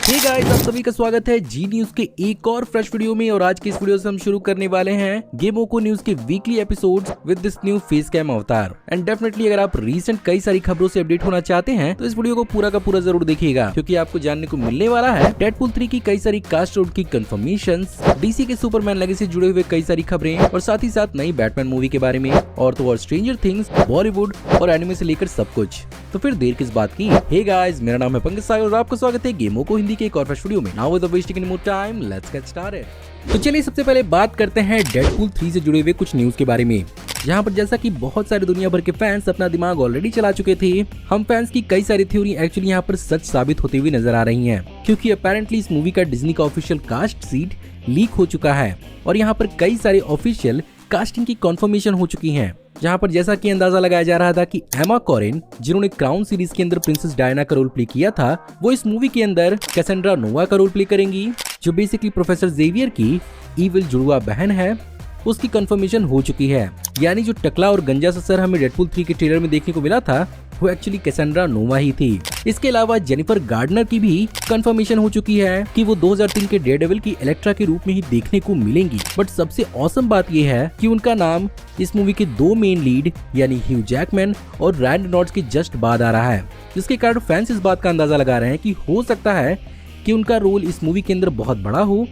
Hey guys, आप सभी का स्वागत है जी न्यूज के एक और फ्रेश वीडियो में। और आज की इस वीडियो से हम शुरू करने वाले हैं गेमोको न्यूज के weekly episodes with this new face cam avatar. And definitely अगर आप रीसेंट कई सारी खबरों से अपडेट होना चाहते हैं तो इस वीडियो को पूरा का पूरा जरूर देखिएगा, क्योंकि आपको जानने को मिलने वाला है डेडपूल 3 की कई सारी कास्ट आउट की कंफर्मेशंस, डीसी के सुपरमैन लेगेसी से जुड़े हुए कई सारी खबरें और साथ ही साथ नई बैटमैन मूवी के बारे में और तो और स्ट्रेंजर थिंग्स, बॉलीवुड और एनिमे से लेकर सब कुछ। तो फिर देर किस बात की। हे गाइस, मेरा नाम है पंकज सागर और आपका स्वागत है गेमोको हिंदी के एक और फ्रेश वीडियो में। Now without wasting any more time, let's get started. तो चलिए सबसे पहले बात करते हैं डेडपूल 3 से जुड़े हुए कुछ न्यूज के बारे में, जहां पर जैसा कि बहुत सारे दुनिया भर के फैंस अपना दिमाग ऑलरेडी चला चुके थे, हम फैंस की कई सारी थ्योरी एक्चुअली यहाँ पर सच साबित होती हुई नजर आ रही हैं, क्योंकि अपेरेंटली इस मूवी का डिज्नी का ऑफिशियल कास्ट सीट लीक हो चुका है और यहाँ पर कई सारे ऑफिशियल कास्टिंग की कंफर्मेशन हो चुकी हैं। जहाँ पर जैसा कि अंदाजा लगाया जा रहा था कि एमा कॉरेन, जिन्होंने क्राउन सीरीज के अंदर प्रिंसेस डायना का रोल प्ले किया था, वो इस मूवी के अंदर कैसेंड्रा नोवा का रोल प्ले करेंगी, जो बेसिकली प्रोफेसर जेवियर की इविल जुड़वा बहन है। उसकी कंफर्मेशन हो चुकी है, यानी जो टकला और गंजा ससर हमें डेडपूल 3 के ट्रेलर में देखने को मिला था वो एक्चुअली कैसेंड्रा नोवा ही थी। इसके अलावा जेनिफर गार्डनर की भी कंफर्मेशन हो चुकी है कि वो 2003 के डेयरडेविल की इलेक्ट्रा के रूप में ही देखने को मिलेंगी। बट सबसे औसम बात ये है कि उनका नाम इस मूवी के दो मेन लीड यानी ह्यू जैकमैन और रैंड नॉट्स के जस्ट बाद आ रहा है, जिसके कारण फैंस इस बात का अंदाजा लगा रहे हैं कि हो सकता है कि उनका रोल इस मूवी के अंदर बहुत बड़ा हो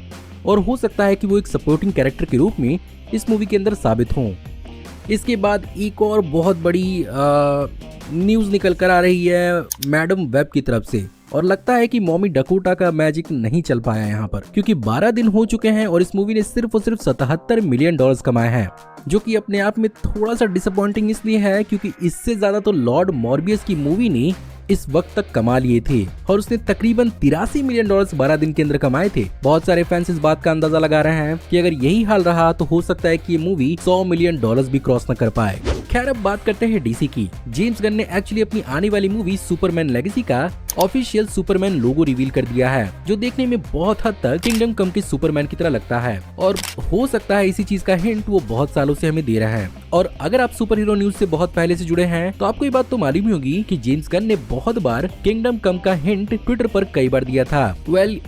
और हो सकता है कि वो एक सपोर्टिंग कैरेक्टर के रूप में इस मूवी के अंदर साबित हों। इसके बाद एक और बहुत बड़ी न्यूज निकल कर आ रही है मैडम वेब की तरफ से, और लगता है कि मॉमी डकोटा का मैजिक नहीं चल पाया यहाँ पर, क्योंकि 12 दिन हो चुके हैं और इस मूवी ने सिर्फ और सिर्फ $77 मिलियन कमाए हैं, जो कि अपने आप में थोड़ा सा डिसअपॉइंटिंग इसलिए है क्योंकि इससे ज्यादा तो लॉर्ड मॉर्बियस की मूवी ने इस वक्त तक कमा लिए थे और उसने तकरीबन $83 मिलियन 12 दिन के अंदर कमाए थे। बहुत सारे फैंस इस बात का अंदाजा लगा रहे हैं कि अगर यही हाल रहा तो हो सकता है कि ये मूवी $100 मिलियन भी क्रॉस न कर पाए। खैर, अब बात करते हैं डीसी की। जेम्स गन ने एक्चुअली अपनी आने वाली मूवी सुपरमैन लेगेसी का ऑफिशियल सुपरमैन लोगो रिवील कर दिया है, जो देखने में बहुत हद तक किंगडम कम के सुपरमैन की तरह लगता है और हो सकता है इसी चीज का हिंट वो बहुत सालों से हमें दे रहा है। और अगर आप सुपर हीरो न्यूज से बहुत पहले से जुड़े हैं तो आपको ये बात तो मालूम ही होगी कि जेम्स गन ने बहुत बार किंगडम कम का हिंट ट्विटर पर कई बार दिया था।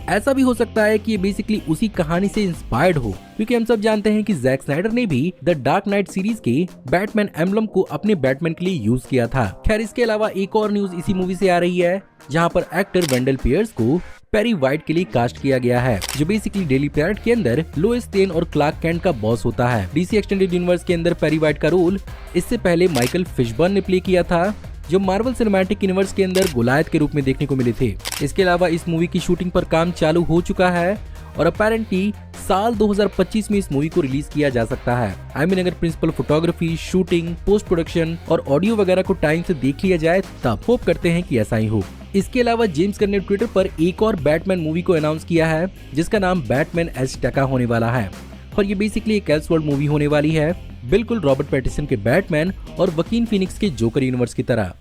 ऐसा भी हो सकता है कि ये बेसिकली उसी कहानी से इंस्पायर्ड हो, क्योंकि हम सब जानते हैं कि जैक स्नाइडर ने भी द डार्क नाइट सीरीज के बैटमैन एम्बलम को अपने बैटमैन के लिए यूज किया था। खैर, इसके अलावा एक और न्यूज इसी मूवी से आ रही है, जहां पर एक्टर वेंडल पियर्स को पेरी वाइट के लिए कास्ट किया गया है, जो बेसिकली डेली प्लैनेट के अंदर लोइस लेन और क्लार्क कैंट का बॉस होता है। डीसी एक्सटेंडेड यूनिवर्स के अंदर पेरी वाइट का रोल इससे पहले माइकल फिशबर्न ने प्ले किया था, जो मार्वल सिनेमैटिक यूनिवर्स के अंदर गोलायत के रूप में देखने को मिले थे। इसके अलावा इस मूवी की शूटिंग पर काम चालू हो चुका है और अपेरेंटली साल 2025 में इस मूवी को रिलीज किया जा सकता है। अगर principal photography, shooting, post production और ऑडियो वगैरह को टाइम से देख लिया जाए तब होप करते हैं कि ऐसा ही हो। इसके अलावा जेम्स गन ने ट्विटर पर एक और बैटमैन मूवी को अनाउंस किया है, जिसका नाम बैटमैन एज़टेका होने वाला है और ये बेसिकली एक एल्सवर्ल्ड मूवी होने वाली है, बिल्कुल रॉबर्ट पैटिसन के बैटमैन और वकीन फिनिक्स के जोकर यूनिवर्स की तरह।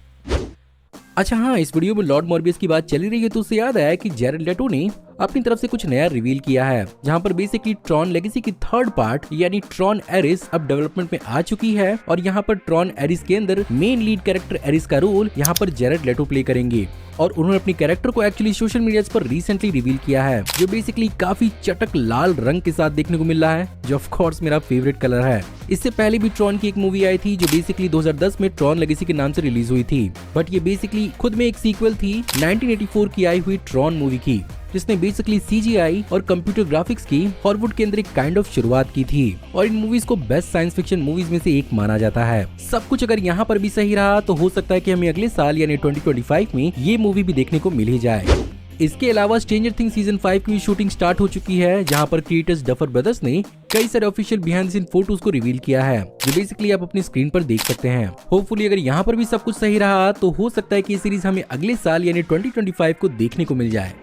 अच्छा हाँ, इस वीडियो में लॉर्ड मॉर्बियस की बात चली रही है तो उससे याद आया कि जैरेड लेटो ने अपनी तरफ से कुछ नया रिवील किया है, जहां पर बेसिकली ट्रॉन लेगेसी की थर्ड पार्ट यानी ट्रॉन एरिस अब डेवलपमेंट में आ चुकी है और यहां पर ट्रॉन एरिस के अंदर मेन लीड कैरेक्टर एरिस का रोल यहां पर जैरेड लेटो प्ले करेंगे और उन्होंने अपनी कैरेक्टर को एक्चुअली सोशल मीडिया पर रिसेंटली रिवील किया है, जो बेसिकली काफी चटक लाल रंग के साथ देखने को मिल रहा है, जो ऑफ कोर्स मेरा फेवरेट कलर है। इससे पहले भी ट्रॉन की एक मूवी आई थी जो बेसिकली 2010 में ट्रॉन लेगेसी के नाम से रिलीज हुई थी, बट ये बेसिकली खुद में एक सीक्वल थी 1984 की आई हुई ट्रॉन मूवी की, जिसने बेसिकली CGI और कंप्यूटर ग्राफिक्स की हॉलीवुड के अंदर एक काइंड ऑफ शुरुआत की थी और इन मूवीज को बेस्ट साइंस फिक्शन मूवीज में से एक माना जाता है। सब कुछ अगर यहाँ पर भी सही रहा तो हो सकता है कि हमें अगले साल यानी 2025 में ये मूवी भी देखने को मिल ही जाए। इसके अलावा स्ट्रेंजर थिंग्स सीजन 5 की शूटिंग स्टार्ट हो चुकी है, जहां पर क्रिएटर्स डफर ब्रदर्स ने कई सारे official behind the scene photos को रिवील किया है, जो बेसिकली आप अपनी स्क्रीन पर देख सकते हैं। होपफुली अगर यहाँ पर भी सब कुछ सही रहा तो हो सकता है कि ये सीरीज हमें अगले साल यानी 2025 को देखने को मिल जाए।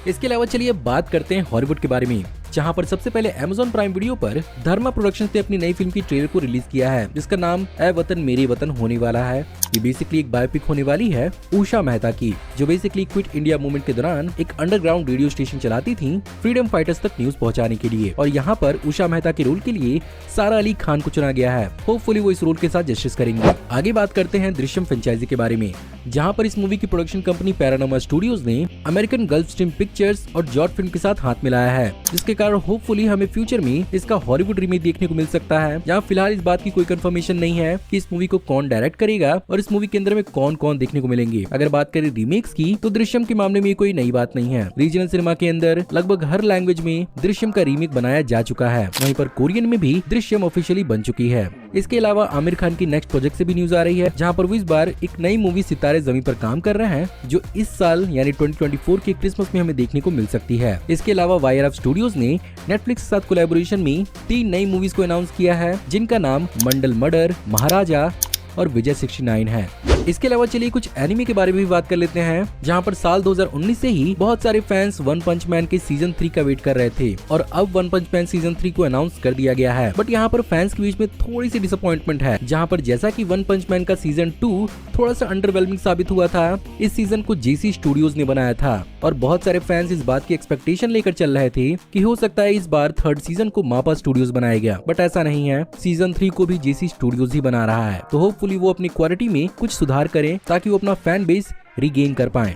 इसके अलावा चलिए बात करते हैं हॉलीवुड के बारे में, जहां पर सबसे पहले Amazon प्राइम वीडियो पर धर्मा प्रोडक्शंस ने अपनी नई फिल्म की ट्रेलर को रिलीज किया है, जिसका नाम ए वतन मेरे वतन होने वाला है। ये बेसिकली एक बायोपिक होने वाली है उषा मेहता की, जो बेसिकली क्विट इंडिया मूवमेंट के दौरान एक अंडरग्राउंड रेडियो स्टेशन चलाती थी फ्रीडम फाइटर्स तक न्यूज पहुंचाने के लिए। और यहाँ पर उषा मेहता के रोल के लिए सारा अली खान को चुना गया है। होपफुली वो इस रोल के साथ जस्टिस करेंगे। आगे बात करते हैं दृश्यम फ्रेंचाइजी के बारे में, जहाँ पर इस मूवी की प्रोडक्शन कंपनी पैरानोमा स्टूडियोज ने अमेरिकन गल्फ स्ट्रीम पिक्चर्स और जॉट फिल्म के साथ हाथ मिलाया है, जिसके कारण होपफुली हमें फ्यूचर में इसका हॉलीवुड रीमेक देखने को मिल सकता है। जहाँ फिलहाल इस बात की कोई कंफर्मेशन नहीं है कि इस मूवी को कौन डायरेक्ट करेगा और इस मूवी के अंदर में कौन कौन देखने को मिलेंगे। अगर बात करें रीमेक्स की, तो दृश्यम के मामले में कोई नई बात नहीं है। रीजनल सिनेमा के अंदर लगभग हर लैंग्वेज में दृश्यम का रीमेक बनाया जा चुका है। वहीं पर कोरियन में भी दृश्यम ऑफिशियली बन चुकी है। इसके अलावा आमिर खान की नेक्स्ट प्रोजेक्ट से भी न्यूज आ रही है, जहाँ पर वो इस बार एक नई मूवी सितारे ज़मीं पर काम कर रहे हैं, जो इस साल यानी 2024 के क्रिसमस में हमें देखने को मिल सकती है। इसके अलावा YRF स्टूडियोज ने नेटफ्लिक्स के साथ कोलैबोरेशन में 3 नई मूवीज को अनाउंस किया है, जिनका नाम मंडल मर्डर, महाराजा और विजय 69 है। इसके अलावा चलिए कुछ एनिमे के बारे में भी बात कर लेते हैं, जहां पर साल 2019 से ही बहुत सारे फैंस वन पंच मैन के सीजन 3 का वेट कर रहे थे और अब वन पंच मैन सीजन 3 को अनाउंस कर दिया गया है। बट यहां पर फैंस के बीच में थोड़ी सी डिसअपॉइंटमेंट है, जहां पर जैसा कि वन पंच मैन का सीजन 2 थोड़ा सा अंडरवेलमिंग साबित हुआ था, इस सीजन को JC स्टूडियोज ने बनाया था और बहुत सारे फैंस इस बात की एक्सपेक्टेशन लेकर चल रहे थे कि हो सकता है इस बार थर्ड सीजन को मापा स्टूडियोज बनाएगा। बट ऐसा नहीं है, सीजन 3 को भी JC स्टूडियोज ही बना रहा है। तो होपफुली वो अपनी क्वालिटी में कुछ सुधार करें ताकि वो अपना फैन बेस रिगेन कर पाएं।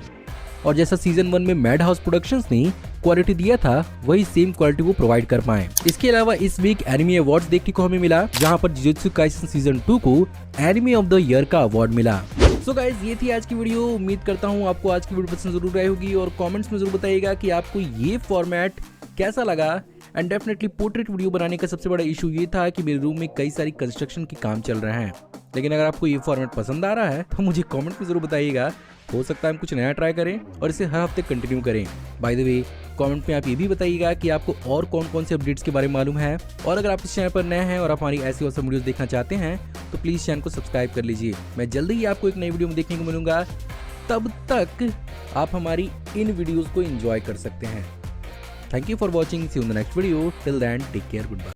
और जैसा सीजन 1 में मैड हाउस प्रोडक्शंस ने क्वालिटी दिया था, वही सेम क्वालिटी वो प्रोवाइड कर पाएं। इसके अलावा इस वीक एनिमे अवार्ड्स देखने को हमें मिला, जहां पर जुजुत्सु काइसन सीजन 2 को एनिमे ऑफ द ईयर का अवार्ड मिला। सो गाइस, ये थी आज की वीडियो। उम्मीद करता हूँ आपको आज की वीडियो पसंद जरूर आई होगी और कमेंट्स में जरूर बताइएगा कि आपको ये फॉर्मेट कैसा लगा। एंड डेफिनेटली पोर्ट्रेट वीडियो बनाने का सबसे बड़ा इशू ये था कि मेरे रूम में कई सारी कंस्ट्रक्शन के काम चल रहे हैं, लेकिन अगर आपको ये फॉर्मेट पसंद आ रहा है तो मुझे कमेंट में जरूर बताइएगा। हो सकता है हम कुछ नया ट्राई करें और इसे हर हफ्ते कंटिन्यू करें। बाय द वे, कमेंट में आप ये भी बताइएगा कि आपको और कौन कौन से अपडेट्स के बारे में मालूम है। और अगर आप इस चैनल पर नए हैं और आप हमारी ऐसी और वीडियोस देखना चाहते हैं तो प्लीज़ चैनल को सब्सक्राइब कर लीजिए। मैं जल्दी ही आपको एक नई वीडियो में देखने को मिलूंगा। तब तक आप हमारी इन वीडियोज़ को एंजॉय कर सकते हैं। Thank you for watching. See you in the next video. Till then, take care. Goodbye.